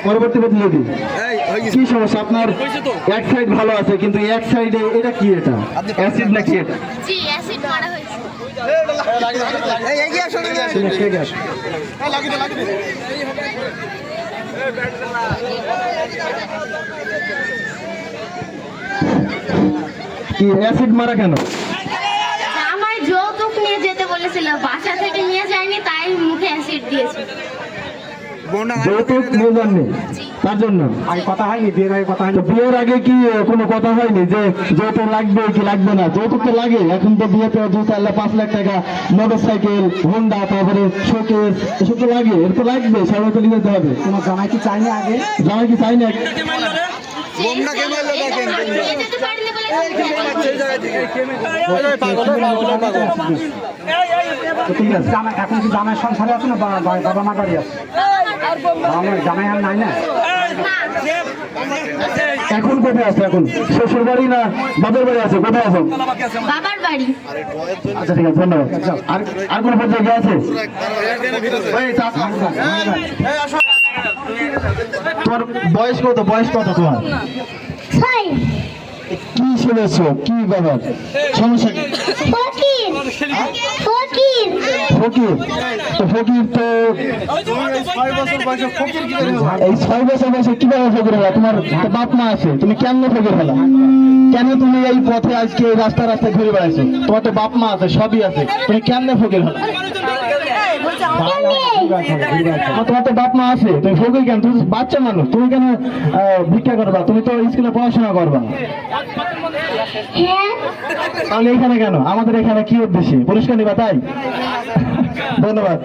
পরবর্তী প্রতিযোগী কি সমস্যা আপনার? এক সাইড ভালো আছে কিন্তু এক সাইডে এটা কি? এটা অ্যাসিড নাকি? এটা জি অ্যাসিড মারা হয়েছে। কি অ্যাসিড মারা কেন? আমার যৌতুক নিয়ে যেতে বলেছিল, বাসা থেকে নিয়ে যায়নি, তাই মুখে অ্যাসিড দিয়েছে। যৌতুক নিয়ে যাননি তার জন্য? আগে কথা হয়নি, বিয়ের আগে কথা হয়নি। বিয়ের আগে কি কোনো কথা হয়নি যে যৌতুক লাগবে কি লাগবে না? যৌতুক তো লাগে। এখন তো বিয়েতে 2-4 লাখ 5 লাখ টাকা মোটর সাইকেল, হোন্ডা, তারপরে শোকেস, এসব তো লাগে। এর তো লাগবে, সবাই তো নিতে হবে। তোমার জামাই কি চাইনি আগে? জামাই কি চাই না? নিয়ে যেতে পারিনি বলে ঠিক আছে। জামাই এখন কি জামাই সংসারে আছে না বাবা মা বাড়ি আছে? আমার জামাই আর নাই না। এখন কোথায় আছে? এখন শ্বশুর বাড়ি না বাপের বাড়ি আছে? কোথায় আছে? বাবার বাড়ি। আচ্ছা ঠিক আছে, ধন্যবাদ। আর আর কোনো প্রতিযোগী আছে? তোমার বয়স কত? বয়স কত তোমার? কি শুনেছো? কি ব্যাপার? সমস্যা কি? ফকির তো ফকির তো এই 6 বছর বয়সে কিভাবে ফকির হলা? তোমার তো বাপ মা আছে, তুমি কেমন ফকির হলা? কেন তুমি এই পথে আজকে রাস্তায় ঘুরে বেড়াইছো? তোমার তো বাপ মা আছে, সবই আছে, তুমি কেমনে ফকির হলা? তোমার তো বাপ মা আছে, তুমি ফকির কেন? তুমি বাচ্চা মানুষ, তুমি কেন ভিক্ষা করবা? তুমি তো স্কুলে পড়াশোনা করবা। তাহলে এখানে কেন? আমাদের এখানে কি উদ্দেশ্যে? পুরস্কার নিবা তাই? ধন্যবাদ।